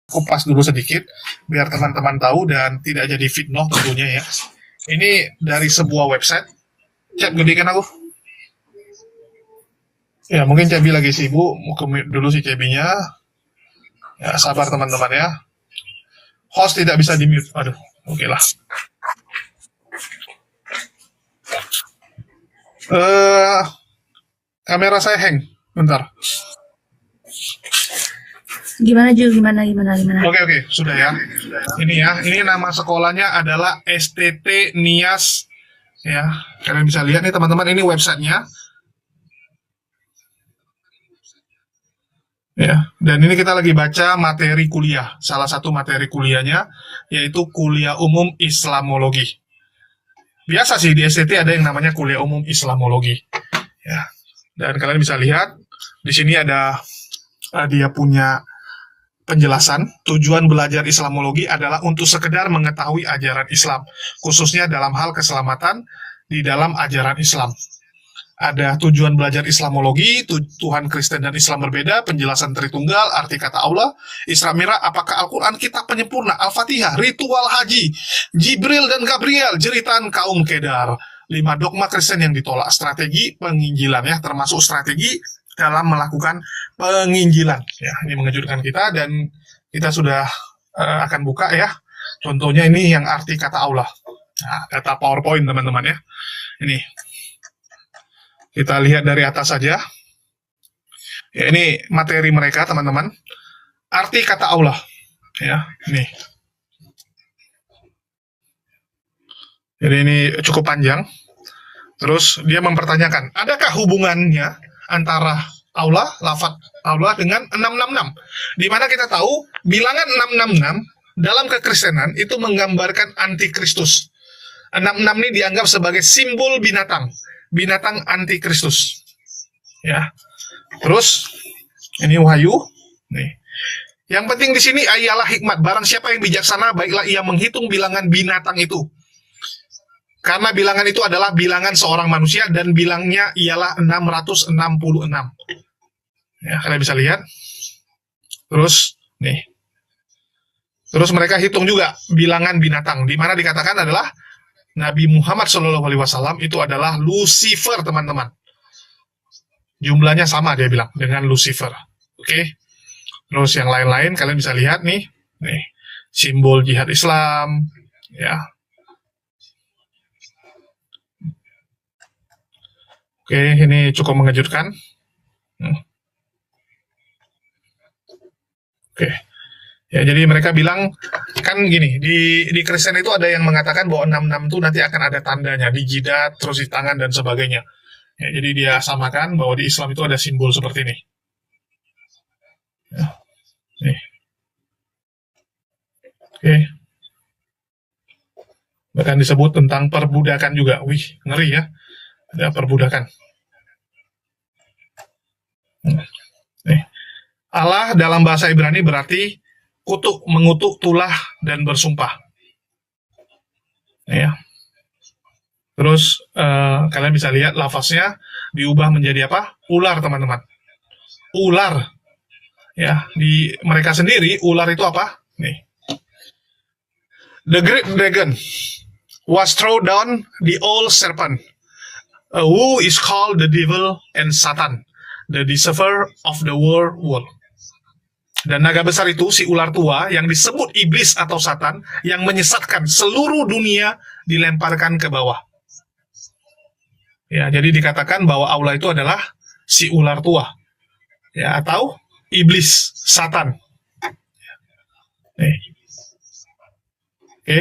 kupas dulu sedikit biar teman-teman tahu dan tidak jadi fitnah tentunya ya. Ini dari sebuah website. Cep, gedekan aku. Ya, mungkin Cebi lagi sibuk. Mau dulu si Cebinya. Ya, sabar teman-teman ya. Host tidak bisa di-mute. Aduh, oke lah. Kamera saya hang. Bentar. Gimana Ju? Gimana? Oke, sudah ya. Ini nama sekolahnya adalah STT Nias. Ya, kalian bisa lihat nih teman-teman, ini websitenya. Ya, dan ini kita lagi baca materi kuliah. Salah satu materi kuliahnya yaitu kuliah umum Islamologi. Biasa sih di STT ada yang namanya kuliah umum Islamologi. Ya, dan kalian bisa lihat di sini ada dia punya penjelasan. Tujuan belajar Islamologi adalah untuk sekedar mengetahui ajaran Islam, khususnya dalam hal keselamatan di dalam ajaran Islam. Ada tujuan belajar Islamologi, Tuhan Kristen dan Islam berbeda, penjelasan Tritunggal, arti kata Allah, Isra Mi'raj, apakah Al-Quran kitab penyempurna, Al-Fatihah, ritual haji, Jibril dan Gabriel, jeritan kaum Kedar, 5 dogma Kristen yang ditolak, strategi penginjilan ya, termasuk strategi dalam melakukan penginjilan. Ya, ini mengejutkan kita dan kita sudah akan buka ya. Contohnya ini yang arti kata Allah. Nah, data PowerPoint teman-teman ya. Ini kita lihat dari atas saja. Ya, ini materi mereka teman-teman. Arti kata Allah. Ya, ini. Jadi ini cukup panjang. Terus dia mempertanyakan, adakah hubungannya antara Allah, lafaz Allah dengan 666? Di mana kita tahu bilangan 666 dalam kekristenan itu menggambarkan antikristus. 66 ini dianggap sebagai simbol binatang antikristus. Ya. Terus ini Wahyu. Nih. Yang penting di sini ialah hikmat. Barang siapa yang bijaksana, baiklah ia menghitung bilangan binatang itu. Karena bilangan itu adalah bilangan seorang manusia dan bilangnya ialah 666. Ya, kalian bisa lihat. Terus nih. Terus mereka hitung juga bilangan binatang, di mana dikatakan adalah Nabi Muhammad SAW itu adalah Lucifer, teman-teman. Jumlahnya sama dia bilang dengan Lucifer. Oke. Terus yang lain-lain kalian bisa lihat nih. Nih, simbol jihad Islam, ya. Oke, ini cukup mengejutkan. Oke. Ya, jadi mereka bilang, kan gini, di Kristen itu ada yang mengatakan bahwa 66 itu nanti akan ada tandanya, di jidat, terus di tangan, dan sebagainya. Ya, jadi dia samakan bahwa di Islam itu ada simbol seperti ini. Ya. Nih. Oke. Bahkan disebut tentang perbudakan juga. Wih, ngeri ya. Ada perbudakan. Nih. Allah dalam bahasa Ibrani berarti kutuk, mengutuk, tulah, dan bersumpah. Ya. Terus kalian bisa lihat lafaznya diubah menjadi apa? Ular, teman-teman. Ular. Ya, di mereka sendiri ular itu apa? Nih. The great dragon was thrown down the old serpent, who is called the devil and Satan, the deceiver of the world. Dan naga besar itu, si ular tua, yang disebut iblis atau Satan, yang menyesatkan seluruh dunia, dilemparkan ke bawah. Ya, jadi dikatakan bahwa Allah itu adalah si ular tua. Ya, atau iblis, Satan. Oke.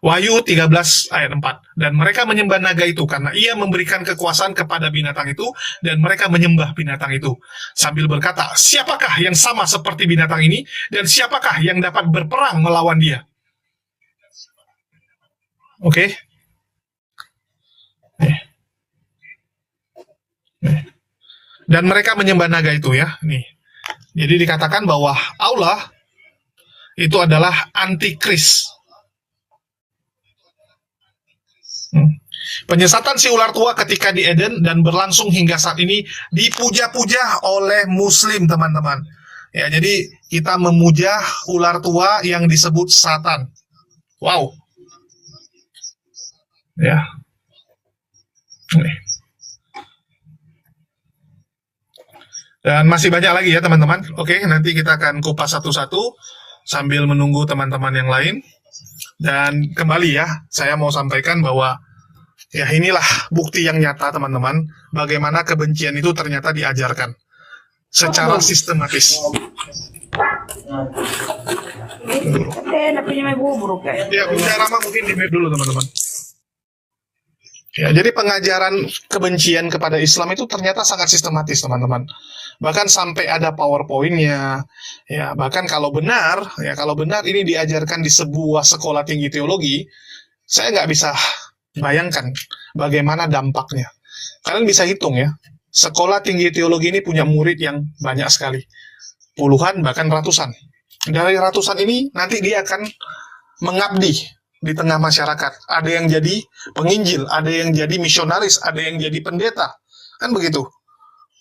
Wahyu 13 ayat 4. Dan mereka menyembah naga itu karena ia memberikan kekuasaan kepada binatang itu, dan mereka menyembah binatang itu sambil berkata, siapakah yang sama seperti binatang ini, dan siapakah yang dapat berperang melawan dia? Oke. Dan mereka menyembah naga itu ya. Nih. Jadi dikatakan bahwa Allah itu adalah antikris. Penyesatan si ular tua ketika di Eden dan berlangsung hingga saat ini dipuja-puja oleh Muslim, teman-teman. Ya, jadi kita memuja ular tua yang disebut Satan. Wow. Ya. Nih. Dan masih banyak lagi ya teman-teman. Oke, nanti kita akan kupas satu-satu sambil menunggu teman-teman yang lain. Dan kembali ya, saya mau sampaikan bahwa ya inilah bukti yang nyata teman-teman, bagaimana kebencian itu ternyata diajarkan secara sistematis. Ya, Bunda Rama mungkin di-mute dulu teman-teman. Ya, jadi pengajaran kebencian kepada Islam itu ternyata sangat sistematis, teman-teman. Bahkan sampai ada PowerPoint-nya. Ya, bahkan kalau benar ini diajarkan di sebuah sekolah tinggi teologi, saya nggak bisa bayangkan bagaimana dampaknya. Kalian bisa hitung ya, sekolah tinggi teologi ini punya murid yang banyak sekali. Puluhan, bahkan ratusan. Dari ratusan ini, nanti dia akan mengabdi di tengah masyarakat. Ada yang jadi penginjil, ada yang jadi misionaris, ada yang jadi pendeta. Kan begitu.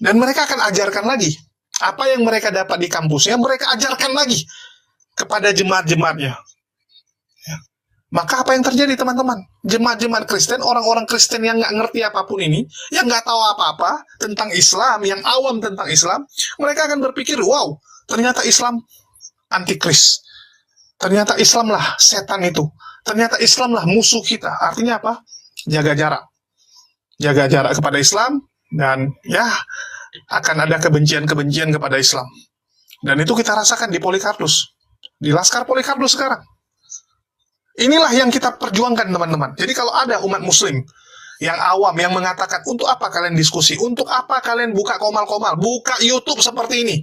Dan mereka akan ajarkan lagi. Apa yang mereka dapat di kampusnya, mereka ajarkan lagi kepada jemaat-jemaatnya. Ya. Maka apa yang terjadi teman-teman? Jemaat-jemaat Kristen, orang-orang Kristen yang nggak ngerti apapun ini, yang nggak tahu apa-apa tentang Islam, yang awam tentang Islam, mereka akan berpikir, wow, ternyata Islam antikris. Ternyata Islam lah setan itu. Ternyata Islam lah musuh kita. Artinya apa? Jaga jarak. Jaga jarak kepada Islam, dan ya akan ada kebencian-kebencian kepada Islam. Dan itu kita rasakan di Polycarpus. Di Laskar Polycarpus sekarang. Inilah yang kita perjuangkan teman-teman. Jadi kalau ada umat muslim yang awam, yang mengatakan, untuk apa kalian diskusi? Untuk apa kalian buka komal-komal? Buka YouTube seperti ini?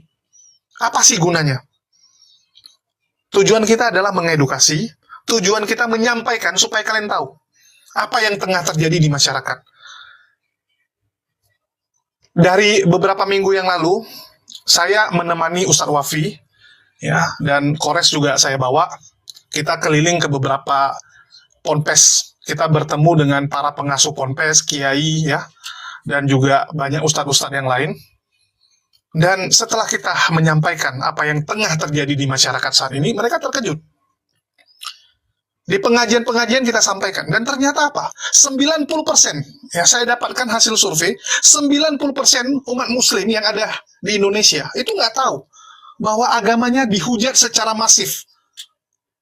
Apa sih gunanya? Tujuan kita adalah mengedukasi. Tujuan kita menyampaikan supaya kalian tahu apa yang tengah terjadi di masyarakat. Dari beberapa minggu yang lalu, saya menemani Ustadz Wafi, ya, dan Kores juga saya bawa. Kita keliling ke beberapa ponpes. Kita bertemu dengan para pengasuh ponpes, kiai, ya, dan juga banyak ustadz-ustadz yang lain. Dan setelah kita menyampaikan apa yang tengah terjadi di masyarakat saat ini, mereka terkejut. Di pengajian-pengajian kita sampaikan, dan ternyata apa? 90%, ya saya dapatkan hasil survei, 90% umat muslim yang ada di Indonesia, itu nggak tahu bahwa agamanya dihujat secara masif.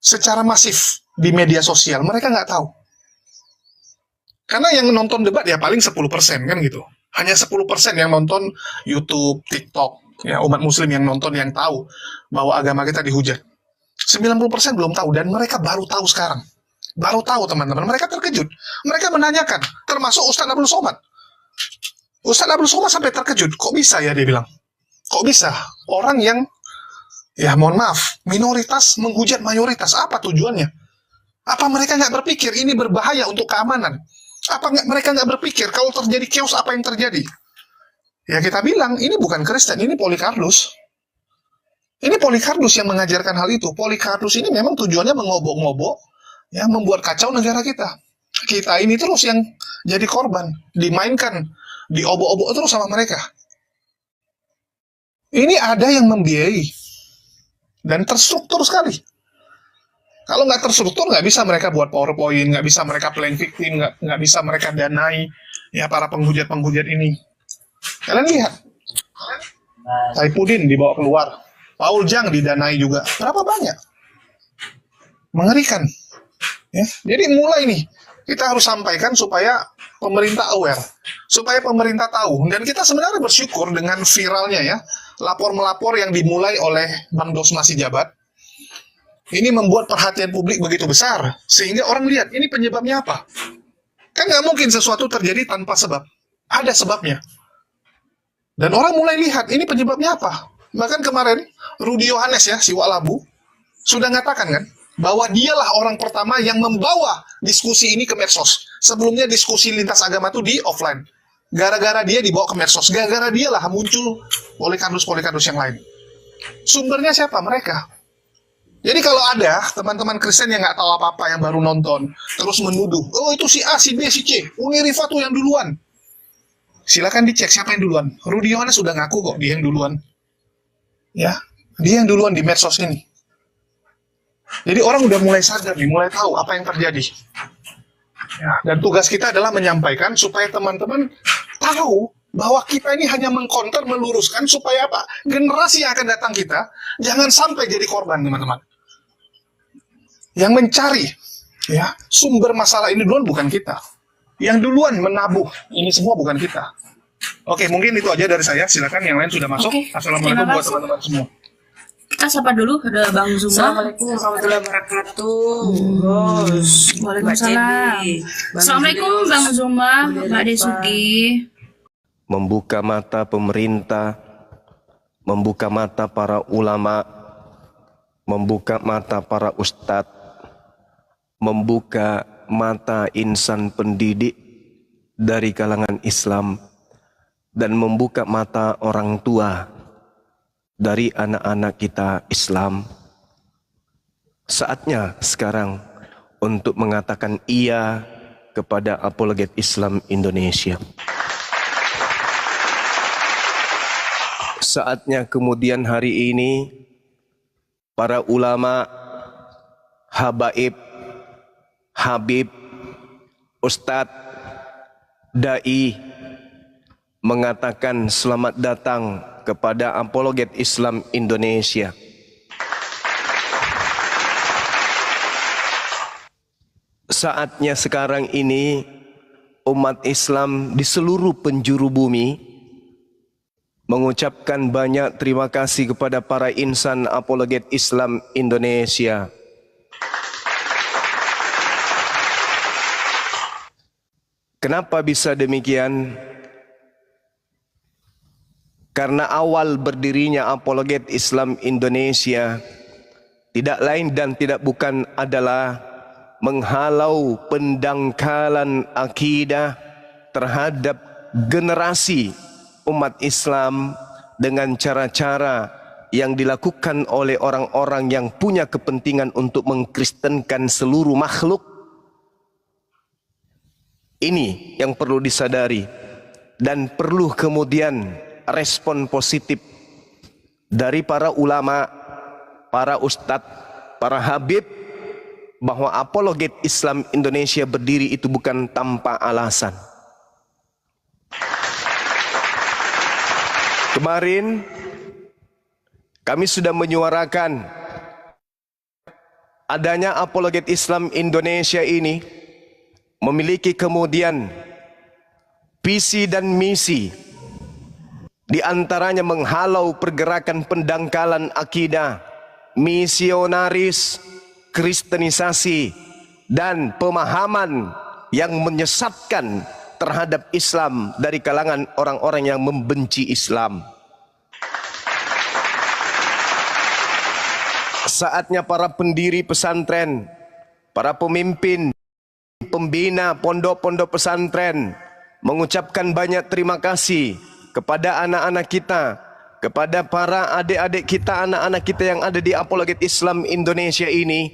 Secara masif di media sosial, mereka nggak tahu. Karena yang nonton debat ya paling 10% kan gitu. Hanya 10% yang nonton YouTube, TikTok, ya umat muslim yang nonton yang tahu bahwa agama kita dihujat. 90% belum tahu, dan mereka baru tahu sekarang. Baru tahu teman-teman, mereka terkejut. Mereka menanyakan, termasuk Ustadz Abdul Somad. Ustadz Abdul Somad sampai terkejut, kok bisa ya dia bilang. Kok bisa orang yang, ya mohon maaf, minoritas menghujat mayoritas, apa tujuannya? Apa mereka nggak berpikir ini berbahaya untuk keamanan? Apa mereka nggak berpikir kalau terjadi chaos apa yang terjadi? Ya kita bilang, ini bukan Kristen, ini Polycarpus. Ini Polycarpus yang mengajarkan hal itu. Polycarpus ini memang tujuannya mengobok-ngobok, ya, membuat kacau negara kita. Kita ini terus yang jadi korban, dimainkan, diobok-obok terus sama mereka. Ini ada yang membiayai, dan terstruktur sekali. Kalau nggak terstruktur, nggak bisa mereka buat PowerPoint, nggak bisa mereka playing victim, nggak bisa mereka danai ya para penghujat-penghujat ini. Kalian lihat, Saipudin dibawa keluar. Paul Jang didanai juga. Berapa banyak? Mengerikan. Ya, jadi mulai nih, kita harus sampaikan supaya pemerintah aware. Supaya pemerintah tahu. Dan kita sebenarnya bersyukur dengan viralnya ya, lapor-melapor yang dimulai oleh Bang Dosmas Sijabat. Ini membuat perhatian publik begitu besar. Sehingga orang lihat, ini penyebabnya apa? Kan nggak mungkin sesuatu terjadi tanpa sebab. Ada sebabnya. Dan orang mulai lihat, ini penyebabnya apa? Bahkan kemarin, Rudi Yohanes ya, si Walabu, sudah ngatakan kan, bahwa dialah orang pertama yang membawa diskusi ini ke medsos. Sebelumnya diskusi lintas agama itu di offline. Gara-gara dia dibawa ke medsos. Gara-gara dialah muncul Polycarpus yang lain. Sumbernya siapa? Mereka. Jadi kalau ada teman-teman Kristen yang nggak tahu apa-apa, yang baru nonton, terus menuduh, oh itu si A, si B, si C, Uni Rifa tuh yang duluan. Silakan dicek siapa yang duluan. Rudi Yohanes sudah ngaku kok dia yang duluan. Ya, Dia yang duluan di medsos ini. Jadi orang udah mulai sadar nih, mulai tahu apa yang terjadi. Ya, dan tugas kita adalah menyampaikan supaya teman-teman tahu bahwa kita ini hanya mengkonter, meluruskan supaya apa? Generasi yang akan datang kita jangan sampai jadi korban, teman-teman. Yang mencari ya sumber masalah ini duluan bukan kita. Yang duluan menabuh ini semua bukan kita. Oke, mungkin itu aja dari saya. Silakan yang lain sudah masuk. Oke, Assalamualaikum terima buat kasih. teman-teman semua. Kita sapa dulu, ada Bang Zuma. Assalamualaikum warahmatullahi wabarakatuh. Bos. Waalaikumsalam. Assalamualaikum Bang Zuma, Mbak Desuki. Membuka mata pemerintah, membuka mata para ulama, membuka mata para ustadz, membuka mata insan pendidik dari kalangan Islam, dan membuka mata orang tua dari anak-anak kita Islam. Saatnya sekarang untuk mengatakan iya kepada apologet Islam Indonesia. Saatnya kemudian hari ini para ulama, habaib, habib, ustadz, dai mengatakan selamat datang kepada apologet Islam Indonesia. Saatnya sekarang ini umat Islam di seluruh penjuru bumi mengucapkan banyak terima kasih kepada para insan apologet Islam Indonesia. Kenapa bisa demikian? Karena awal berdirinya apologet Islam Indonesia tidak lain dan tidak bukan adalah menghalau pendangkalan akidah terhadap generasi umat Islam dengan cara-cara yang dilakukan oleh orang-orang yang punya kepentingan untuk mengkristenkan seluruh makhluk. Ini yang perlu disadari dan perlu kemudian respon positif dari para ulama, para ustadz, para habib, bahwa apologet Islam Indonesia berdiri itu bukan tanpa alasan. Kemarin kami sudah menyuarakan adanya apologet Islam Indonesia ini memiliki kemudian visi dan misi, di antaranya menghalau pergerakan pendangkalan akidah, misionaris, kristenisasi, dan pemahaman yang menyesatkan terhadap Islam dari kalangan orang-orang yang membenci Islam. Saatnya para pendiri pesantren, para pemimpin, pembina pondok-pondok pesantren mengucapkan banyak terima kasih kepada anak-anak kita, kepada para adik-adik kita, anak-anak kita yang ada di apologet Islam Indonesia ini,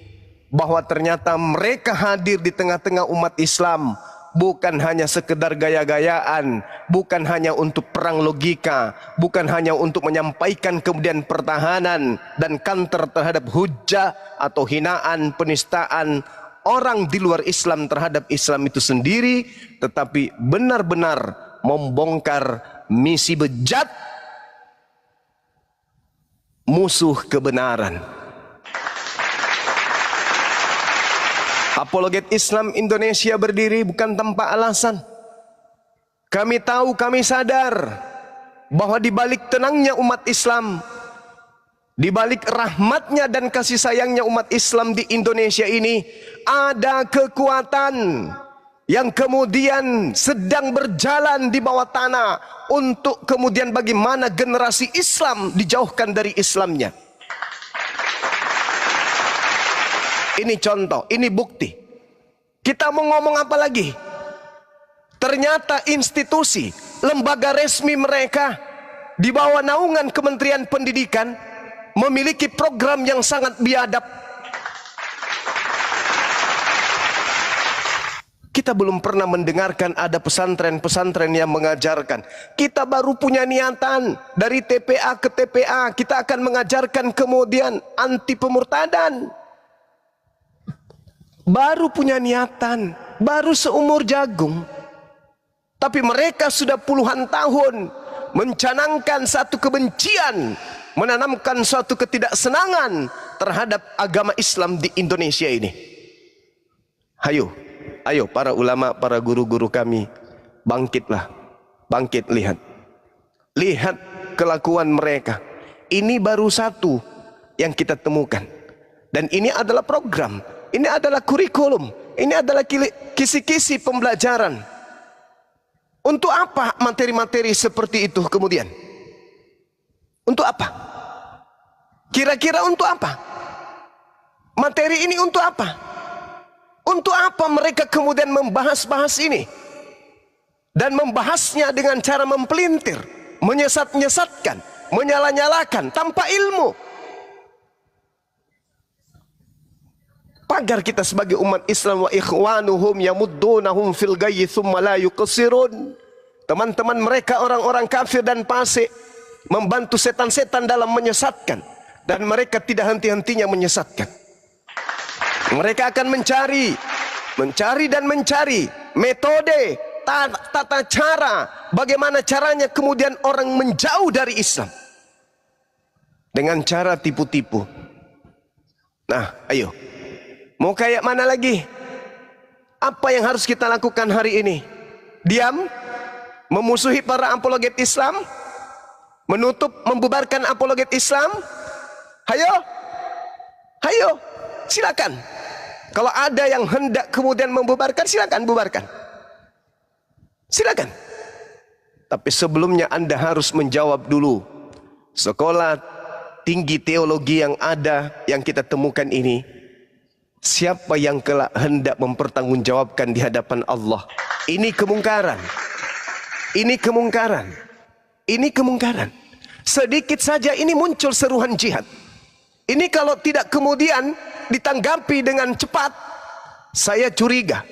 bahwa ternyata mereka hadir di tengah-tengah umat Islam bukan hanya sekedar gaya-gayaan, bukan hanya untuk perang logika, bukan hanya untuk menyampaikan kemudian pertahanan dan counter terhadap hujah atau hinaan, penistaan orang di luar Islam terhadap Islam itu sendiri, tetapi benar-benar membongkar misi bejat musuh kebenaran. Apologet Islam Indonesia berdiri bukan tanpa alasan. Kami tahu, kami sadar bahwa di balik tenangnya umat Islam, di balik rahmatnya dan kasih sayangnya umat Islam di Indonesia ini, ada kekuatan yang kemudian sedang berjalan di bawah tanah untuk kemudian bagaimana generasi Islam dijauhkan dari Islamnya. Ini contoh, ini bukti. Kita mau ngomong apa lagi? Ternyata institusi, lembaga resmi mereka di bawah naungan Kementerian Pendidikan memiliki program yang sangat biadab. Kita belum pernah mendengarkan ada pesantren-pesantren yang mengajarkan. Kita baru punya niatan dari TPA ke TPA. Kita akan mengajarkan kemudian anti pemurtadan. Baru punya niatan, baru seumur jagung. Tapi mereka sudah puluhan tahun mencanangkan satu kebencian, menanamkan suatu ketidaksenangan terhadap agama Islam di Indonesia ini. Ayo para ulama, para guru-guru kami, bangkitlah. Bangkit, lihat. Lihat kelakuan mereka. Ini baru satu yang kita temukan. Dan ini adalah program. Ini adalah kurikulum. Ini adalah kisi-kisi pembelajaran. Untuk apa materi-materi seperti itu kemudian? Untuk apa? Kira-kira untuk apa? Materi ini untuk apa? Untuk apa mereka kemudian membahas-bahas ini? Dan membahasnya dengan cara mempelintir, menyesat-nyesatkan, menyala-nyalakan tanpa ilmu. Pagar kita sebagai umat Islam, wa ikhwanuhum yamuddunahum fil gayyi thumma la yuqsirun. Teman-teman mereka orang-orang kafir dan fasik membantu setan-setan dalam menyesatkan, dan mereka tidak henti-hentinya menyesatkan. Mereka akan mencari dan mencari metode, tata cara, bagaimana caranya kemudian orang menjauh dari Islam dengan cara tipu-tipu. Nah, ayo, mau kayak mana lagi? Apa yang harus kita lakukan hari ini? Diam, memusuhi para apologet Islam, menutup, membubarkan apologet Islam? Hayo, silakan. Kalau ada yang hendak kemudian membubarkan, silakan bubarkan. Silakan. Tapi sebelumnya Anda harus menjawab dulu. Sekolah tinggi teologi yang ada, yang kita temukan ini, siapa yang kelak hendak mempertanggungjawabkan di hadapan Allah? Ini kemungkaran. Ini kemungkaran. Ini kemungkaran. Sedikit saja ini muncul seruan jihad. Ini kalau tidak kemudian ditanggapi dengan cepat, saya curiga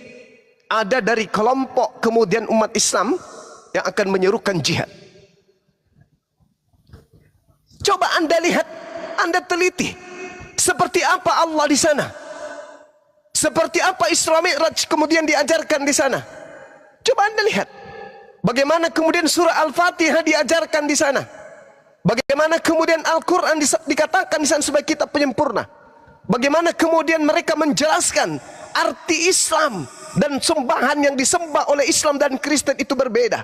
ada dari kelompok kemudian umat Islam yang akan menyerukan jihad. Coba Anda lihat, Anda teliti seperti apa Allah di sana, seperti apa Isra Mi'raj kemudian diajarkan di sana. Coba Anda lihat bagaimana kemudian surah Al-Fatihah diajarkan di sana. Bagaimana kemudian Al-Quran dikatakan di sana sebagai kitab penyempurna. Bagaimana kemudian mereka menjelaskan arti Islam dan sembahan yang disembah oleh Islam dan Kristen itu berbeda.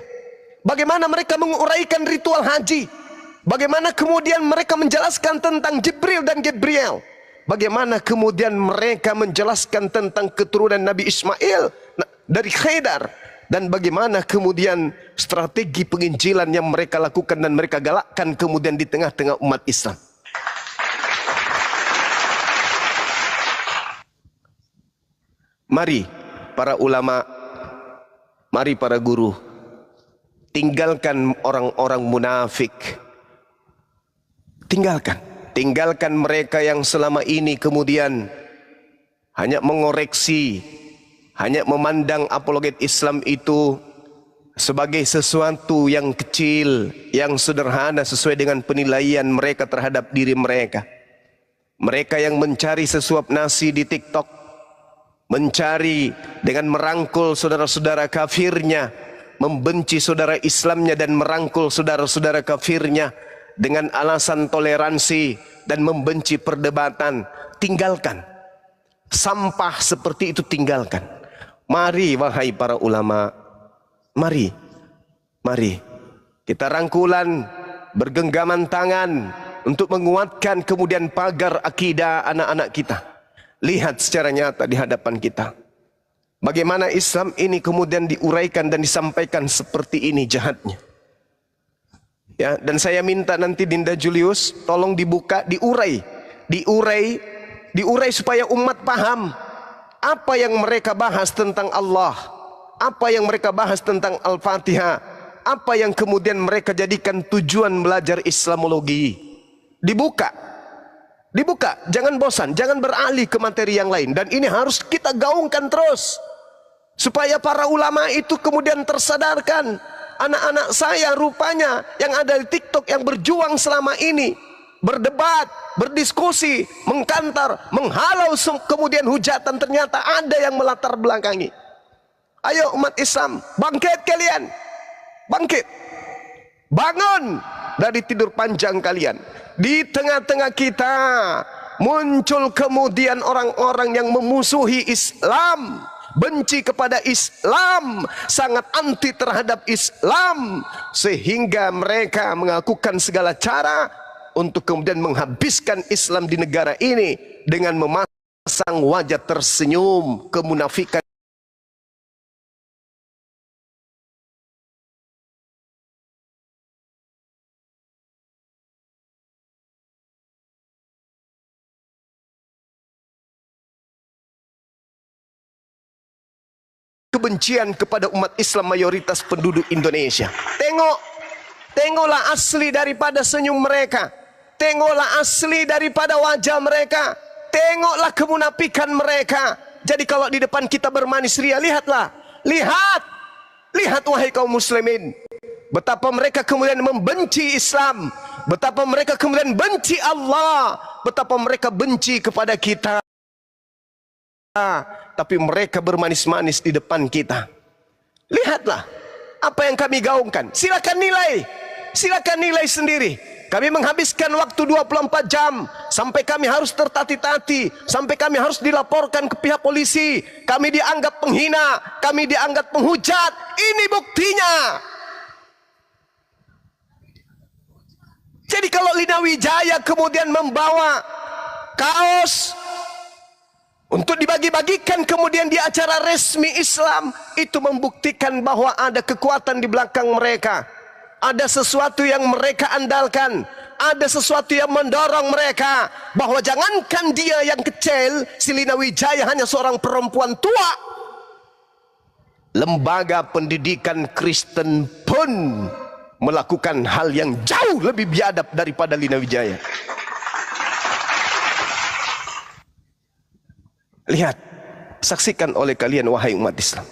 Bagaimana mereka menguraikan ritual haji. Bagaimana kemudian mereka menjelaskan tentang Jibril dan Gabriel. Bagaimana kemudian mereka menjelaskan tentang keturunan Nabi Ismail dari Khedar. Dan bagaimana kemudian strategi penginjilan yang mereka lakukan dan mereka galakkan kemudian di tengah-tengah umat Islam. Mari para ulama, mari para guru, tinggalkan orang-orang munafik. Tinggalkan mereka yang selama ini kemudian hanya mengoreksi, hanya memandang apologet Islam itu sebagai sesuatu yang kecil, yang sederhana sesuai dengan penilaian mereka terhadap diri mereka. Mereka yang mencari sesuap nasi di TikTok, mencari dengan merangkul saudara-saudara kafirnya, membenci saudara Islamnya dan merangkul saudara-saudara kafirnya dengan alasan toleransi dan membenci perdebatan. Tinggalkan. Sampah seperti itu tinggalkan. Mari wahai para ulama, mari kita rangkulan, bergenggaman tangan untuk menguatkan kemudian pagar akidah anak-anak kita. Lihat secara nyata di hadapan kita bagaimana Islam ini kemudian diuraikan dan disampaikan seperti ini jahatnya. Ya, dan saya minta nanti Dinda Julius tolong dibuka, diurai supaya umat paham apa yang mereka bahas tentang Allah, apa yang mereka bahas tentang Al-Fatihah, apa yang kemudian mereka jadikan tujuan belajar Islamologi. Dibuka, jangan bosan, jangan beralih ke materi yang lain. Dan ini harus kita gaungkan terus. Supaya para ulama itu kemudian tersadarkan. Anak-anak saya rupanya yang ada di TikTok yang berjuang selama ini, berdebat, berdiskusi, mengkantar, menghalau kemudian hujatan, ternyata ada yang melatar belakangi. Ayo umat Islam, bangkit kalian. Bangkit. Bangun dari tidur panjang kalian. Di tengah-tengah kita muncul kemudian orang-orang yang memusuhi Islam, benci kepada Islam, sangat anti terhadap Islam, sehingga mereka melakukan segala cara untuk kemudian menghabiskan Islam di negara ini dengan memasang wajah tersenyum kemunafikan. Kebencian kepada umat Islam mayoritas penduduk Indonesia. Tengoklah asli daripada senyum mereka. Tengoklah asli daripada wajah mereka. Tengoklah kemunafikan mereka. Jadi kalau di depan kita bermanis ria, lihatlah. Lihat wahai kaum muslimin. Betapa mereka kemudian membenci Islam. Betapa mereka kemudian benci Allah. Betapa mereka benci kepada kita. Tapi mereka bermanis-manis di depan kita. Lihatlah apa yang kami gaungkan. Silakan nilai sendiri. Kami menghabiskan waktu 24 jam sampai kami harus tertati-tati, sampai kami harus dilaporkan ke pihak polisi. Kami dianggap penghina, kami dianggap penghujat. Ini buktinya. Jadi kalau Lina Wijaya kemudian membawa kaos untuk dibagi-bagikan kemudian di acara resmi Islam, itu membuktikan bahwa ada kekuatan di belakang mereka. Ada sesuatu yang mereka andalkan. Ada sesuatu yang mendorong mereka. Bahwa jangankan dia yang kecil, si Lina Wijaya hanya seorang perempuan tua. Lembaga pendidikan Kristen pun melakukan hal yang jauh lebih biadab daripada Lina Wijaya. Lihat, saksikan oleh kalian wahai umat Islam.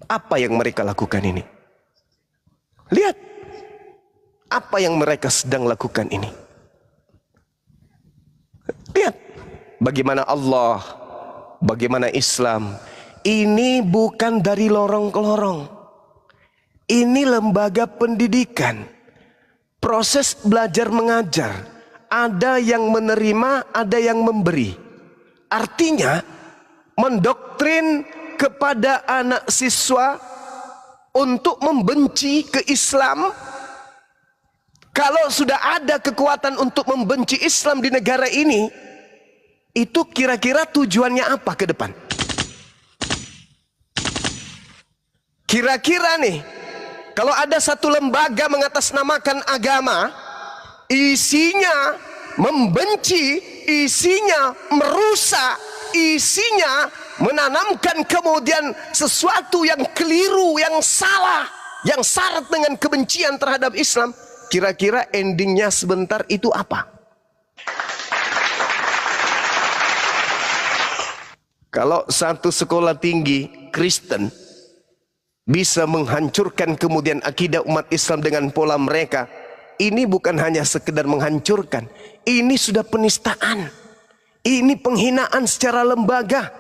Apa yang mereka lakukan ini? Lihat, apa yang mereka sedang lakukan ini. Lihat, bagaimana Allah, bagaimana Islam. Ini bukan dari lorong ke lorong. Ini lembaga pendidikan. Proses belajar mengajar. Ada yang menerima, ada yang memberi. Artinya mendoktrin kepada anak siswa untuk membenci ke Islam. Kalau sudah ada kekuatan untuk membenci Islam di negara ini, itu kira-kira tujuannya apa ke depan? Kira-kira nih, kalau ada satu lembaga mengatasnamakan agama, isinya membenci, isinya merusak, isinya menanamkan kemudian sesuatu yang keliru, yang salah, yang syarat dengan kebencian terhadap Islam, kira-kira endingnya sebentar itu apa? Kalau satu sekolah tinggi Kristen bisa menghancurkan kemudian akidah umat Islam dengan pola mereka, ini bukan hanya sekedar menghancurkan, ini sudah penistaan. Ini penghinaan secara lembaga.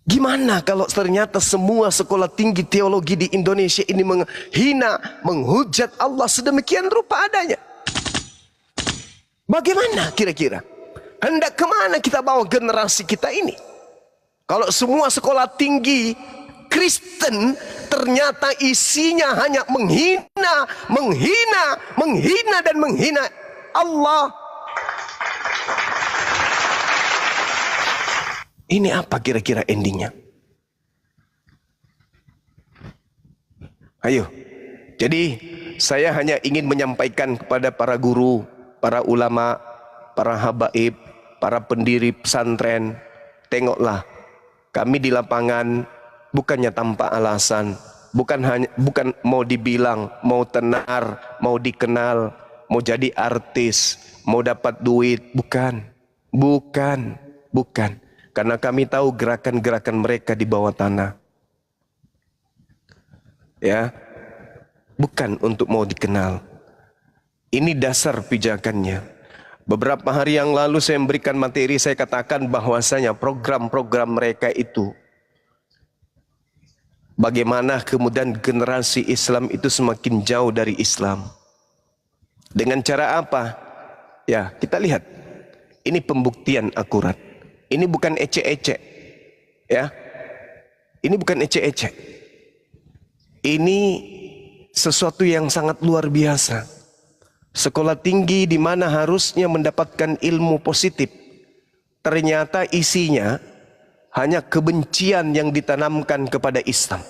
Gimana kalau ternyata semua sekolah tinggi teologi di Indonesia ini menghina, menghujat Allah sedemikian rupa adanya? Bagaimana kira-kira? Hendak kemana kita bawa generasi kita ini? Kalau semua sekolah tinggi Kristen ternyata isinya hanya menghina, dan menghina Allah. Ini apa kira-kira endingnya? Ayo. Jadi saya hanya ingin menyampaikan kepada para guru, para ulama, para habaib, para pendiri pesantren, tengoklah, kami di lapangan bukannya tanpa alasan, bukan mau dibilang, mau tenar, mau dikenal, mau jadi artis, mau dapat duit, bukan. karena kami tahu gerakan-gerakan mereka di bawah tanah. Ya, bukan untuk mau dikenal. Ini dasar pijakannya. Beberapa hari yang lalu saya memberikan materi, saya katakan bahwasanya program-program mereka itu, bagaimana kemudian generasi Islam itu semakin jauh dari Islam. Dengan cara apa? Ya, kita lihat. Ini pembuktian akurat. Ini bukan ecek-ecek. Ya. Ini bukan ecek-ecek. Ini sesuatu yang sangat luar biasa. Sekolah tinggi di mana harusnya mendapatkan ilmu positif, ternyata isinya hanya kebencian yang ditanamkan kepada Islam.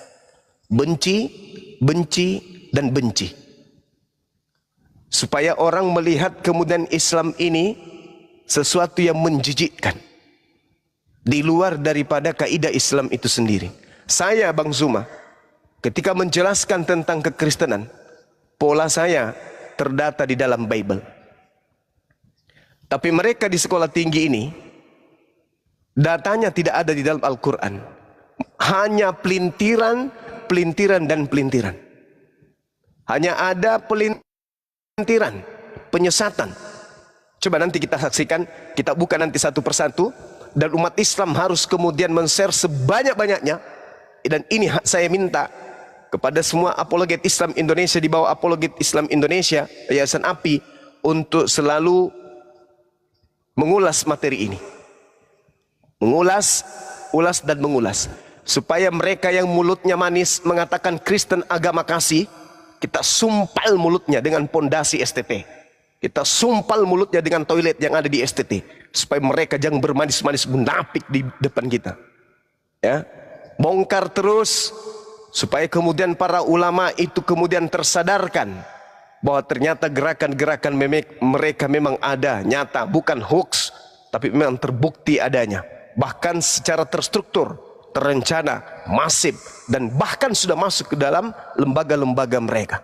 Benci, benci, dan benci. Supaya orang melihat kemudian Islam ini sesuatu yang menjijikkan, di luar daripada kaidah Islam itu sendiri. Saya, Bang Zuma, ketika menjelaskan tentang kekristenan, pola saya terdata di dalam Bible. Tapi mereka di sekolah tinggi ini, datanya tidak ada di dalam Al-Quran. Hanya pelintiran, pelintiran, dan pelintiran. Hanya ada pelintiran, penyesatan. Coba nanti kita saksikan, kita buka nanti satu persatu. Dan umat Islam harus kemudian men-share sebanyak-banyaknya. Dan ini saya minta kepada semua apologet Islam Indonesia di bawah apologet Islam Indonesia, Yayasan API, untuk selalu mengulas materi ini. Mengulas, ulas dan mengulas. Supaya mereka yang mulutnya manis mengatakan Kristen agama kasih, kita sumpal mulutnya dengan pondasi STT. Kita sumpal mulutnya dengan toilet yang ada di STT. Supaya mereka jangan bermanis-manis munafik di depan kita. Ya, bongkar terus. Supaya kemudian para ulama itu kemudian tersadarkan bahwa ternyata gerakan-gerakan mereka memang ada, nyata, bukan hoax, tapi memang terbukti adanya. Bahkan secara terstruktur, terencana, masif, dan bahkan sudah masuk ke dalam lembaga-lembaga mereka.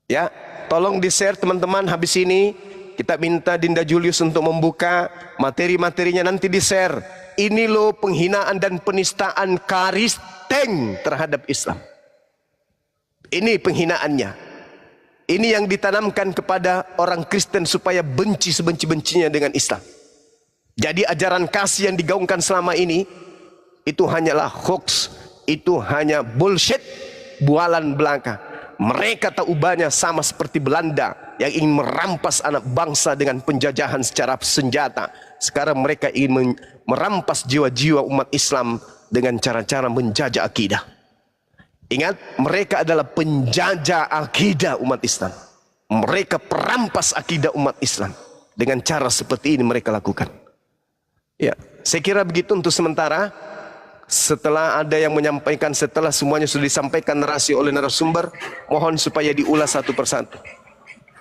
Ya, tolong di-share teman-teman habis ini. Kita minta Dinda Julius untuk membuka materi-materinya, nanti di-share. Ini loh penghinaan dan penistaan Kristen terhadap Islam. Ini penghinaannya. Ini yang ditanamkan kepada orang Kristen supaya benci sebenci-bencinya dengan Islam. Jadi ajaran kasih yang digaungkan selama ini itu hanyalah hoax, itu hanya bullshit, bualan belaka. Mereka tak ubahnya sama seperti Belanda yang ingin merampas anak bangsa dengan penjajahan secara senjata. Sekarang mereka ingin merampas jiwa-jiwa umat Islam dengan cara-cara menjajah akidah. Ingat, mereka adalah penjajah akidah umat Islam. Mereka perampas akidah umat Islam. Dengan cara seperti ini mereka lakukan. Ya, saya kira begitu untuk sementara. Setelah ada yang menyampaikan, setelah semuanya sudah disampaikan narasi oleh narasumber, mohon supaya diulas satu persatu.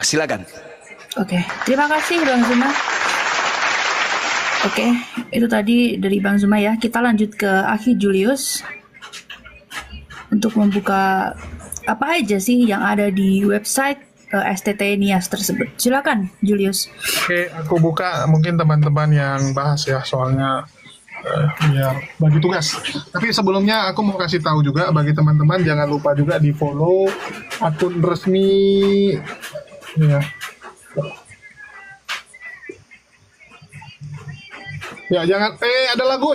Silakan. Oke, terima kasih Bang Zuma. Oke, itu tadi dari Bang Zuma ya. Kita lanjut ke Akhi Julius untuk membuka apa aja sih yang ada di website STT Nias tersebut. Silakan Julius. Oke, aku buka mungkin teman-teman yang bahas ya, soalnya biar bagi tugas. Tapi sebelumnya aku mau kasih tahu juga bagi teman-teman, jangan lupa juga di follow akun resmi ya. Ya jangan ada lagu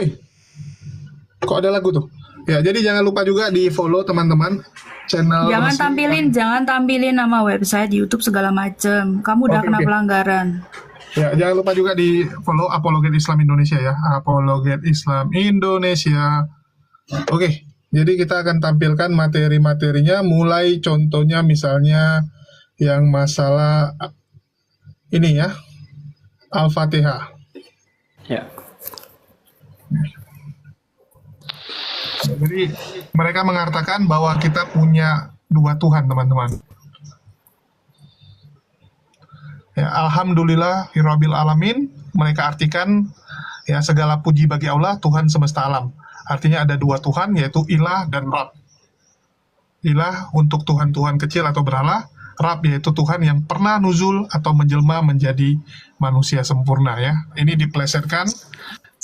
kok ada lagu tuh ya, jadi jangan lupa juga di follow teman-teman channel jangan tampilin nama website YouTube segala macem, kamu udah kena pelanggaran. Ya, jangan lupa juga di follow Apologet Islam Indonesia ya, Apologet Islam Indonesia. Oke, jadi kita akan tampilkan materi-materinya, mulai contohnya misalnya yang masalah ini ya, Al-Fatihah. Ya. Jadi mereka mengatakan bahwa kita punya dua Tuhan, teman-teman. Ya, Alhamdulillah Rabbil Alamin, mereka artikan ya segala puji bagi Allah, Tuhan semesta alam. Artinya ada dua Tuhan, yaitu Ilah dan Rab. Ilah untuk Tuhan-Tuhan kecil atau berhala, Rab yaitu Tuhan yang pernah nuzul atau menjelma menjadi manusia sempurna ya. Ini dipelesetkan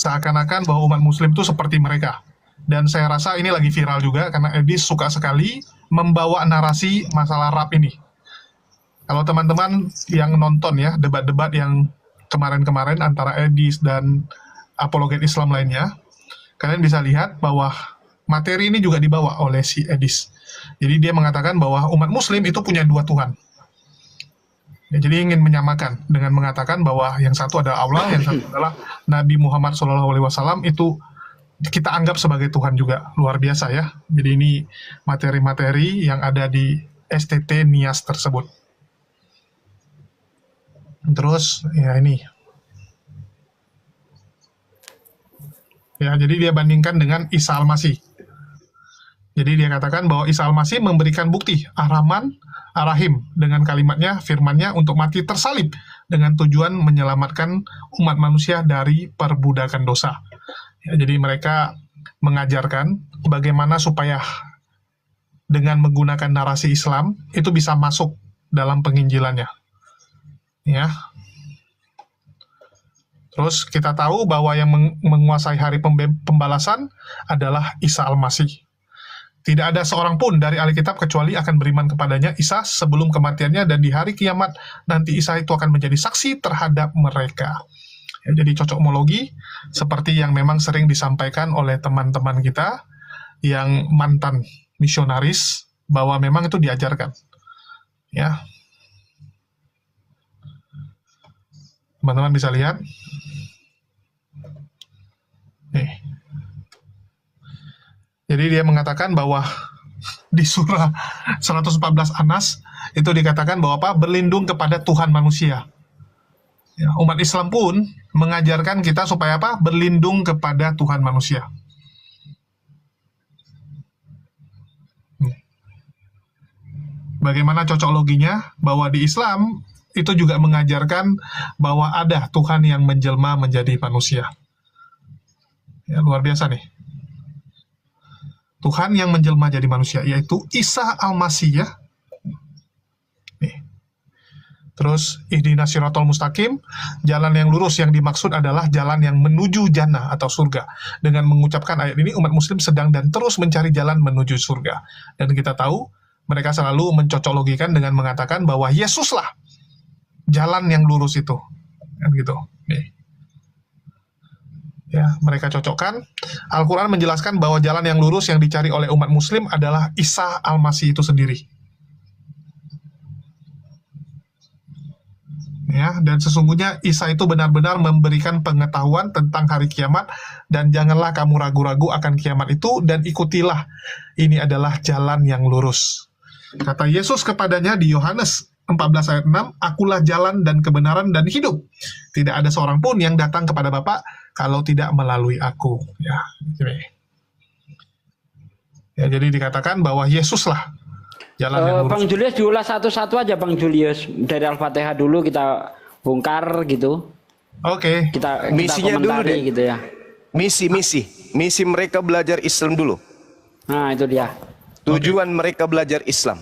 seakan-akan bahwa umat muslim itu seperti mereka. Dan saya rasa ini lagi viral juga karena Edis suka sekali membawa narasi masalah rap ini. Kalau teman-teman yang nonton ya debat-debat yang kemarin-kemarin antara Edis dan apologet Islam lainnya, kalian bisa lihat bahwa materi ini juga dibawa oleh si Edis. Jadi dia mengatakan bahwa umat muslim itu punya dua Tuhan. Ya, jadi ingin menyamakan dengan mengatakan bahwa yang satu adalah Allah, yang satu adalah Nabi Muhammad SAW, itu kita anggap sebagai Tuhan juga. Luar biasa ya. Jadi ini materi-materi yang ada di STT Nias tersebut. Terus ya ini. Ya, jadi dia bandingkan dengan Isa Al-Masih. Jadi dia katakan bahwa Isa Al-Masih memberikan bukti Ar-Rahman, Ar-Rahim dengan kalimatnya, firmannya untuk mati tersalib dengan tujuan menyelamatkan umat manusia dari perbudakan dosa. Ya, jadi mereka mengajarkan bagaimana supaya dengan menggunakan narasi Islam itu bisa masuk dalam penginjilannya. Ya. Terus kita tahu bahwa yang menguasai hari pembalasan adalah Isa Al-Masih. Tidak ada seorang pun dari ahli kitab kecuali akan beriman kepadanya Isa sebelum kematiannya, dan di hari kiamat nanti Isa itu akan menjadi saksi terhadap mereka. Ya, jadi cocokmologi seperti yang memang sering disampaikan oleh teman-teman kita yang mantan misionaris, bahwa memang itu diajarkan. Ya. Teman-teman bisa lihat. Nih. Jadi dia mengatakan bahwa di surah 114 Anas itu dikatakan bahwa apa? Berlindung kepada Tuhan manusia. Ya, umat Islam pun mengajarkan kita supaya apa? Berlindung kepada Tuhan manusia. Bagaimana cocok loginya? Bahwa di Islam itu juga mengajarkan bahwa ada Tuhan yang menjelma menjadi manusia. Ya, luar biasa nih. Tuhan yang menjelma jadi manusia, yaitu Isa Al-Masih ya. Nih. Terus, ihdinas siratal mustaqim, jalan yang lurus yang dimaksud adalah jalan yang menuju jannah atau surga. Dengan mengucapkan ayat ini, umat muslim sedang dan terus mencari jalan menuju surga. Dan kita tahu, mereka selalu mencocoklogikan dengan mengatakan bahwa Yesuslah jalan yang lurus itu. Kan gitu. Nih. Ya, mereka cocokkan. Al-Quran menjelaskan bahwa jalan yang lurus yang dicari oleh umat muslim adalah Isa Al-Masih itu sendiri. Ya, dan sesungguhnya Isa itu benar-benar memberikan pengetahuan tentang hari kiamat, dan janganlah kamu ragu-ragu akan kiamat itu, dan ikutilah. Ini adalah jalan yang lurus. Kata Yesus kepadanya di Yohanes 14 ayat 6, akulah jalan dan kebenaran dan hidup. Tidak ada seorang pun yang datang kepada Bapa kalau tidak melalui aku. Ya, gini. Ya, jadi dikatakan bahwa Yesuslah jalan yang lurus. Bang Julius diulas satu-satu aja Bang Julius, dari Al-Fatihah dulu kita bongkar gitu. Oke. Kita Misinya dulu komentari deh. gitu ya. Misi mereka belajar Islam dulu. Nah, itu dia. Tujuan mereka belajar Islam.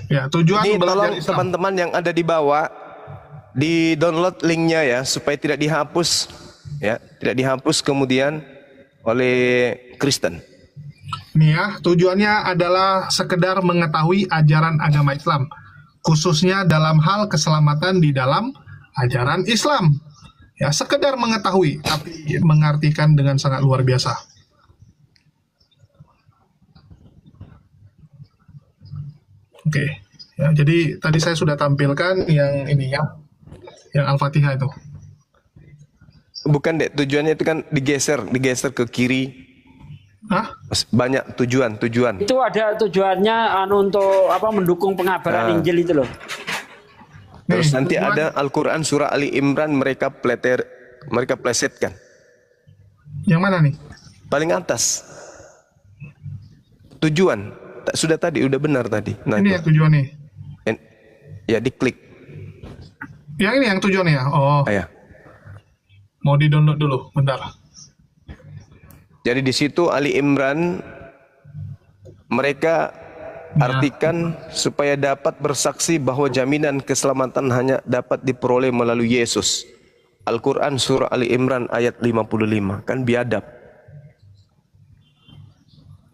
Ya, tujuan Ini belajar tolong Islam. teman-teman yang ada di bawah di download linknya ya, supaya tidak dihapus ya, tidak dihapus kemudian oleh Kristen. Nih ya, tujuannya adalah sekedar mengetahui ajaran agama Islam, khususnya dalam hal keselamatan di dalam ajaran Islam. Ya, sekedar mengetahui, tapi mengartikan dengan sangat luar biasa. Oke, ya, jadi tadi saya sudah tampilkan yang ini ya, yang Al-Fatihah itu. Bukan dek, tujuannya itu kan digeser ke kiri. Hah? Banyak tujuan. Itu ada tujuannya untuk apa, mendukung pengabaran Injil itu loh. Terus Nih, nanti tujuan- ada Al-Quran surah Ali Imran mereka plesetkan. Yang mana nih? Paling atas. Tujuan. Sudah tadi, udah benar tadi. Nah, Ini ya itu. tujuannya. Ya diklik. Yang ini yang tujuannya ya? Oh, Ya. mau di-download dulu, bentar. Jadi di situ Ali Imran mereka artikan supaya dapat bersaksi bahwa jaminan keselamatan hanya dapat diperoleh melalui Yesus. Al-Quran surah Ali Imran ayat 55. Kan biadab.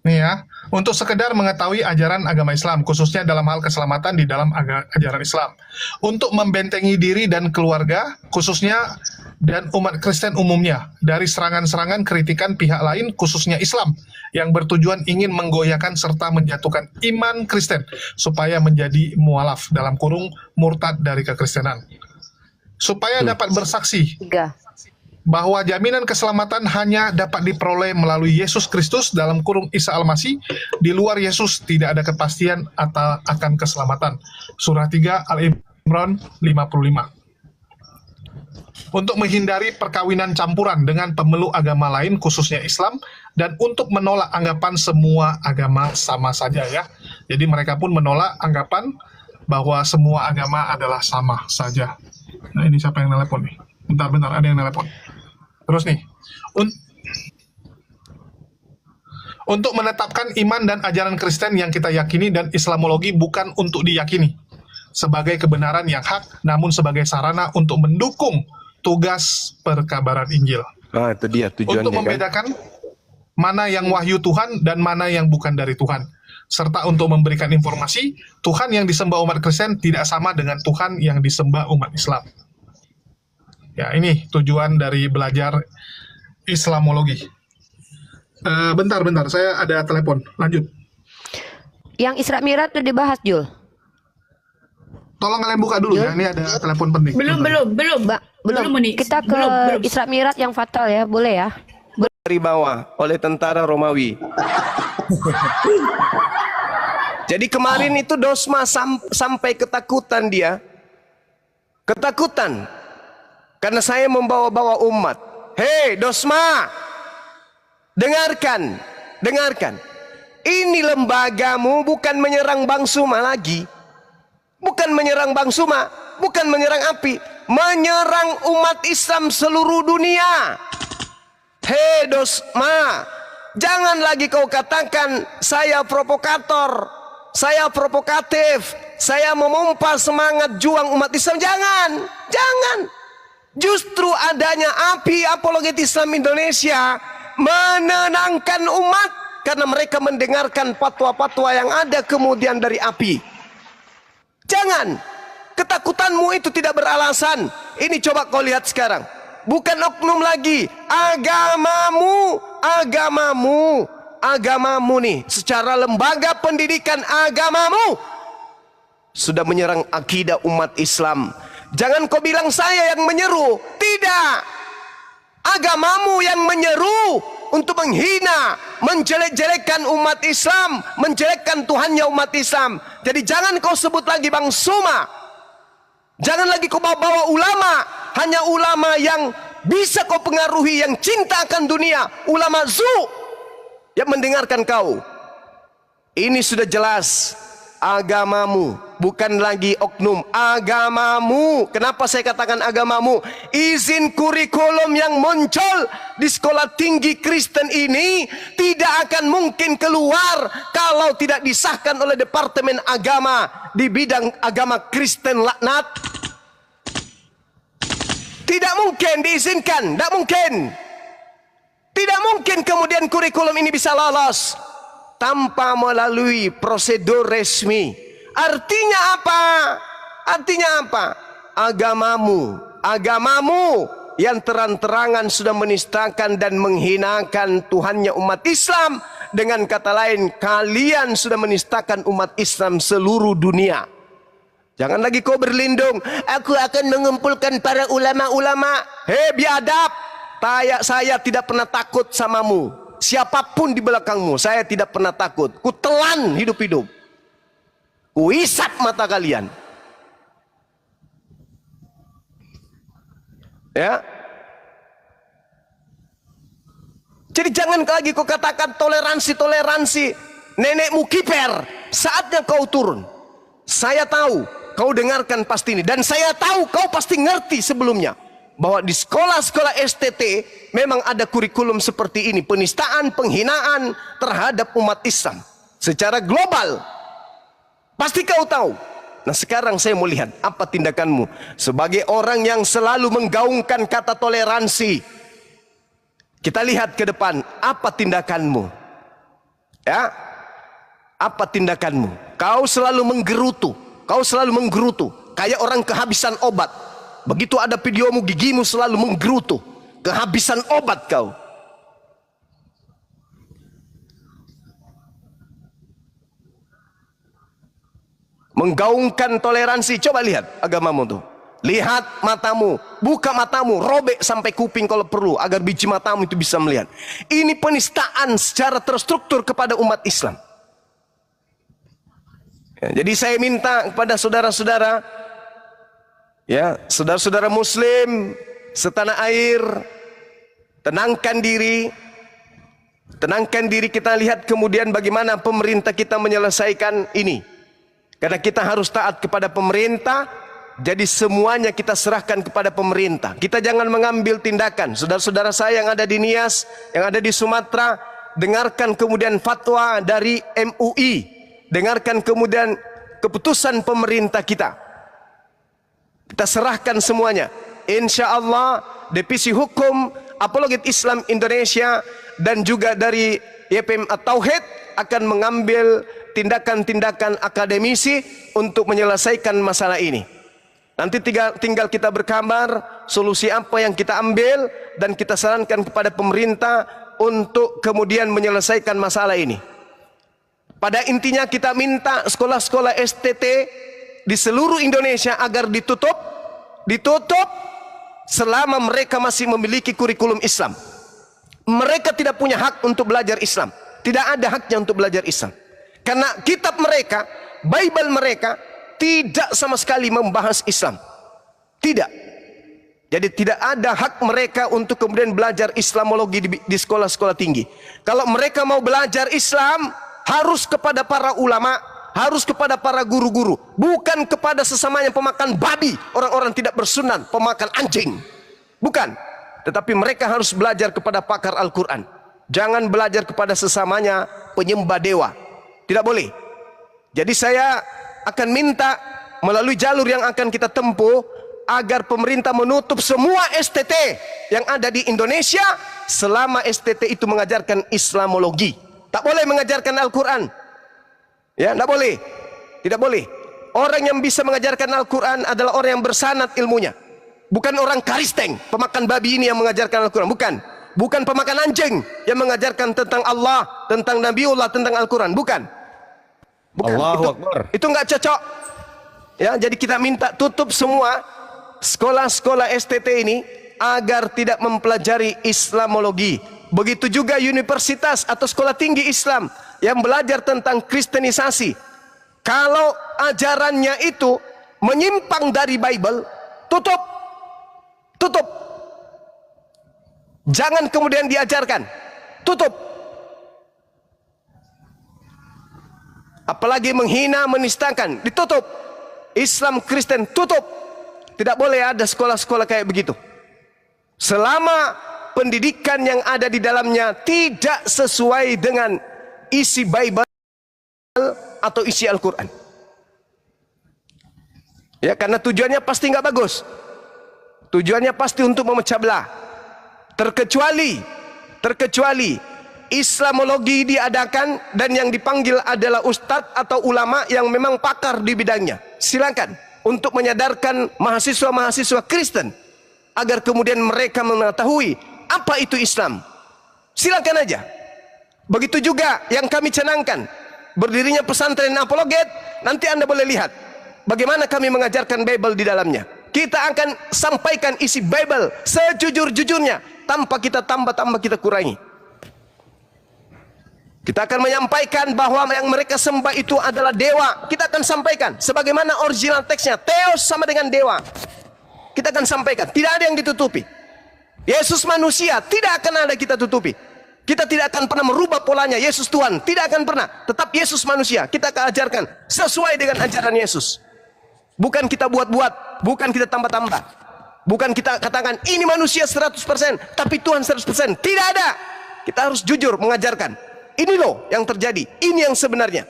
Nih ya, untuk sekedar mengetahui ajaran agama Islam, khususnya dalam hal keselamatan di dalam ajaran Islam. Untuk membentengi diri dan keluarga, khususnya dan umat Kristen umumnya, dari serangan-serangan kritikan pihak lain, khususnya Islam, yang bertujuan ingin menggoyahkan serta menjatuhkan iman Kristen, supaya menjadi mualaf, dalam kurung murtad dari kekristenan. Supaya dapat bersaksi bahwa jaminan keselamatan hanya dapat diperoleh melalui Yesus Kristus, dalam kurung Isa Al-Masih. Di luar Yesus tidak ada kepastian akan keselamatan. Surah 3 Al-Imran 55. Untuk menghindari perkawinan campuran dengan pemeluk agama lain, khususnya Islam, dan untuk menolak anggapan semua agama sama saja ya. Jadi mereka pun menolak anggapan bahwa semua agama adalah sama saja. Nah, ini siapa yang telepon nih? Bentar, ada yang telepon. Terus nih, untuk menetapkan iman dan ajaran Kristen yang kita yakini dan Islamologi bukan untuk diyakini sebagai kebenaran yang hak, namun sebagai sarana untuk mendukung tugas perkabaran Injil. Ah, itu dia tujuannya. Untuk membedakan mana yang wahyu Tuhan dan mana yang bukan dari Tuhan. Serta untuk memberikan informasi, Tuhan yang disembah umat Kristen tidak sama dengan Tuhan yang disembah umat Islam. Ya, ini tujuan dari belajar Islamologi. Bentar, saya ada telepon. Lanjut. Yang Isra Mi'raj tuh dibahas, Jul. Tolong kalian buka dulu ya, ini ada telepon penting. Belum, Mbak. Belum. Nih. Kita ke belum. Isra Mi'raj yang fatal ya, boleh ya? Dari bawah oleh tentara Romawi. Jadi kemarin itu Dosma sampai ketakutan dia. Ketakutan. Karena saya membawa-bawa umat. Hei Dosma, dengarkan. Ini lembagamu bukan menyerang Bang Suma lagi. Bukan menyerang Bang Suma, bukan menyerang API. Menyerang umat Islam seluruh dunia. Hei Dosma, jangan lagi kau katakan saya provokator, saya provokatif, saya memompa semangat juang umat Islam. Jangan. Justru adanya API Apologetik Islam Indonesia menenangkan umat karena mereka mendengarkan fatwa-fatwa yang ada kemudian dari API. Jangan, ketakutanmu itu tidak beralasan. Ini coba kau lihat sekarang. Bukan oknum lagi, agamamu nih, secara lembaga pendidikan agamamu sudah menyerang akidah umat Islam. Jangan kau bilang saya yang menyeru. Tidak. Agamamu yang menyeru untuk menghina, menjelek-jelekkan umat Islam, menjelekkan Tuhannya umat Islam. Jadi jangan kau sebut lagi Bang Suma. Jangan lagi kau bawa ulama. Hanya ulama yang bisa kau pengaruhi, yang cinta akan dunia. Ulama zu yang mendengarkan kau. Ini sudah jelas. Agamamu, bukan lagi oknum, agamamu. Kenapa saya katakan agamamu? Izin kurikulum yang muncul di sekolah tinggi Kristen ini tidak akan mungkin keluar kalau tidak disahkan oleh Departemen Agama di bidang agama Kristen laknat. Tidak mungkin diizinkan, tidak mungkin. Tidak mungkin kemudian kurikulum ini bisa lolos tanpa melalui prosedur resmi. Artinya apa? Agamamu yang terang-terangan sudah menistakan dan menghinakan Tuhannya umat Islam. Dengan kata lain, kalian sudah menistakan umat Islam seluruh dunia. Jangan lagi kau berlindung, aku akan mengumpulkan para ulama-ulama. Hei biadab, saya tidak pernah takut samamu. Siapapun di belakangmu, saya tidak pernah takut. Ku telan hidup-hidup. Ku isap mata kalian. Ya. Jadi jangan lagi kau katakan toleransi. Nenekmu kiper. Saatnya kau turun. Saya tahu kau dengarkan pasti ini. Dan saya tahu kau pasti ngerti sebelumnya. Bahwa di sekolah-sekolah STT memang ada kurikulum seperti ini. Penistaan, penghinaan terhadap umat Islam secara global. Pasti kau tahu. Nah sekarang saya mau lihat apa tindakanmu sebagai orang yang selalu menggaungkan kata toleransi. Kita lihat ke depan, apa tindakanmu? Ya, apa tindakanmu? Kau selalu menggerutu, kayak orang kehabisan obat. Begitu ada videomu, gigimu selalu menggerutu, kehabisan obat kau. Menggaungkan toleransi, coba lihat agamamu tuh. Lihat matamu, buka matamu, robek sampai kuping kalau perlu, agar biji matamu itu bisa melihat. Ini penistaan secara terstruktur kepada umat Islam. Ya, jadi saya minta kepada saudara-saudara, ya, saudara-saudara Muslim setanah air, tenangkan diri, kita lihat kemudian bagaimana pemerintah kita menyelesaikan ini. Karena kita harus taat kepada pemerintah, jadi semuanya kita serahkan kepada pemerintah. Kita jangan mengambil tindakan. Saudara-saudara saya yang ada di Nias, yang ada di Sumatera, dengarkan kemudian fatwa dari MUI, dengarkan kemudian keputusan pemerintah kita. Kita serahkan semuanya. Insya Allah Divisi Hukum Apologet Islam Indonesia dan juga dari YPM At-Tauhid akan mengambil tindakan-tindakan akademisi untuk menyelesaikan masalah ini. Nanti tinggal kita berkabar solusi apa yang kita ambil dan kita sarankan kepada pemerintah untuk kemudian menyelesaikan masalah ini. Pada intinya kita minta sekolah-sekolah STT di seluruh Indonesia agar ditutup selama mereka masih memiliki kurikulum Islam. Mereka tidak punya hak untuk belajar Islam. Tidak ada haknya untuk belajar Islam. Karena kitab mereka, Bible mereka tidak sama sekali membahas Islam. Tidak. Jadi tidak ada hak mereka untuk kemudian belajar Islamologi di sekolah-sekolah tinggi. Kalau mereka mau belajar Islam, harus kepada para ulama, harus kepada para guru-guru, bukan kepada sesamanya pemakan babi, orang-orang tidak bersunan, pemakan anjing. Bukan. Tetapi mereka harus belajar kepada pakar Al-Quran. Jangan belajar kepada sesamanya penyembah dewa. Tidak boleh. Jadi saya akan minta melalui jalur yang akan kita tempuh agar pemerintah menutup semua STT yang ada di Indonesia selama STT itu mengajarkan Islamologi. Tak boleh mengajarkan Al-Quran. Ya, tidak boleh. Tidak boleh. Orang yang bisa mengajarkan Al-Quran adalah orang yang bersanad ilmunya. Bukan orang karisteng, pemakan babi ini yang mengajarkan Al-Quran. Bukan. Bukan pemakan anjing yang mengajarkan tentang Allah, tentang Nabiullah, tentang Al-Quran. Bukan. Allahu Akbar. Itu nggak cocok. Ya, jadi kita minta tutup semua sekolah-sekolah STT ini agar tidak mempelajari Islamologi. Begitu juga universitas atau sekolah tinggi Islam yang belajar tentang kristenisasi. Kalau ajarannya itu menyimpang dari Bible, tutup. Tutup. Jangan kemudian diajarkan. Tutup. Apalagi menghina, menistakan, ditutup. Islam Kristen tutup. Tidak boleh ada sekolah-sekolah kayak begitu. Selama pendidikan yang ada di dalamnya tidak sesuai dengan isi Bible atau isi Al-Quran. Ya, karena tujuannya pasti nggak bagus. Tujuannya pasti untuk memecah belah. Terkecuali Islamologi diadakan dan yang dipanggil adalah ustadz atau ulama yang memang pakar di bidangnya. Silakan untuk menyadarkan mahasiswa-mahasiswa Kristen agar kemudian mereka mengetahui apa itu Islam. Silakan aja. Begitu juga yang kami canangkan, berdirinya pesantren apologet. Nanti Anda boleh lihat bagaimana kami mengajarkan Bible di dalamnya. Kita akan sampaikan isi Bible sejujur-jujurnya tanpa kita tambah-tambah, kita kurangi. Kita akan menyampaikan bahwa yang mereka sembah itu adalah dewa. Kita akan sampaikan sebagaimana original teksnya. Theos sama dengan dewa. Kita akan sampaikan. Tidak ada yang ditutupi. Yesus manusia, tidak akan ada kita tutupi. Kita tidak akan pernah merubah polanya. Yesus Tuhan, tidak akan pernah. Tetap Yesus manusia. Kita akan ajarkan sesuai dengan ajaran Yesus. Bukan kita buat-buat. Bukan kita tambah-tambah. Bukan kita katakan ini manusia 100%, tapi Tuhan 100%. Tidak ada. Kita harus jujur mengajarkan. Ini loh yang terjadi, ini yang sebenarnya.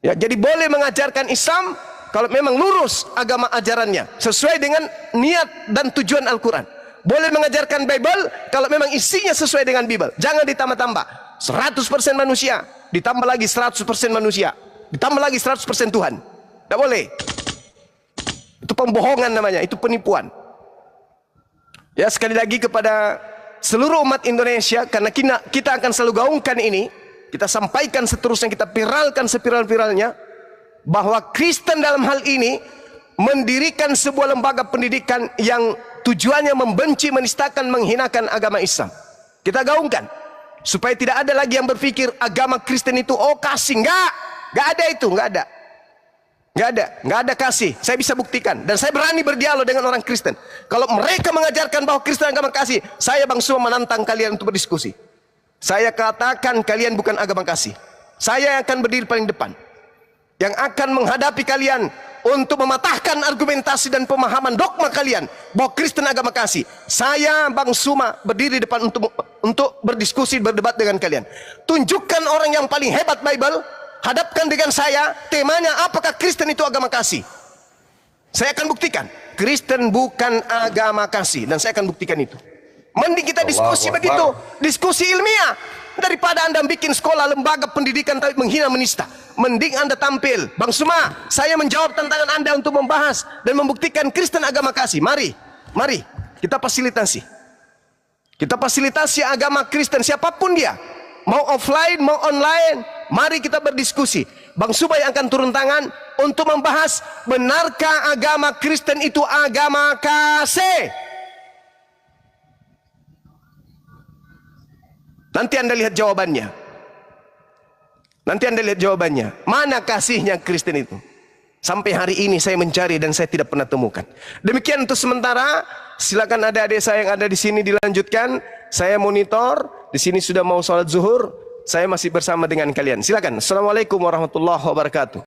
Ya, jadi boleh mengajarkan Islam, kalau memang lurus agama ajarannya sesuai dengan niat dan tujuan Al-Quran. Boleh mengajarkan Bible kalau memang isinya sesuai dengan Bible. Jangan ditambah-tambah. 100% manusia, ditambah lagi 100% manusia, ditambah lagi 100% Tuhan. Tidak boleh. Itu pembohongan namanya, itu penipuan. Ya, sekali lagi kepada seluruh umat Indonesia, karena kita akan selalu gaungkan ini, kita sampaikan seterusnya, kita viralkan seviral-viralnya, bahwa Kristen dalam hal ini mendirikan sebuah lembaga pendidikan yang tujuannya membenci, menistakan, menghinakan agama Islam. Kita gaungkan supaya tidak ada lagi yang berpikir agama Kristen itu kasih. Enggak ada itu, enggak ada kasih. Saya bisa buktikan dan saya berani berdialog dengan orang Kristen. Kalau mereka mengajarkan bahwa Kristen agama kasih, saya Bang Suma menantang kalian untuk berdiskusi. Saya katakan kalian bukan agama kasih. Saya yang akan berdiri paling depan, yang akan menghadapi kalian untuk mematahkan argumentasi dan pemahaman dogma kalian bahwa Kristen agama kasih. Saya Bang Suma berdiri depan untuk berdiskusi, berdebat dengan kalian. Tunjukkan orang yang paling hebat Bible, hadapkan dengan saya, temanya apakah Kristen itu agama kasih. Saya akan buktikan Kristen bukan agama kasih, dan saya akan buktikan itu. Mending kita diskusi begitu, diskusi ilmiah, daripada Anda bikin sekolah, lembaga pendidikan tapi menghina, menista. Mending Anda tampil. Bang Suma, saya menjawab tantangan Anda untuk membahas dan membuktikan Kristen agama kasih. Mari kita fasilitasi. Kita fasilitasi agama Kristen siapapun dia, mau offline mau online. Mari kita berdiskusi. Bang Suma yang akan turun tangan untuk membahas, benarkah agama Kristen itu agama kasih? Nanti Anda lihat jawabannya. Mana kasihnya Kristen itu? Sampai hari ini saya mencari dan saya tidak pernah temukan. Demikian untuk sementara. Silakan adik-adik saya yang ada di sini dilanjutkan. Saya monitor. Di sini sudah mau sholat zuhur. Saya masih bersama dengan kalian. Silakan. Assalamualaikum warahmatullahi wabarakatuh.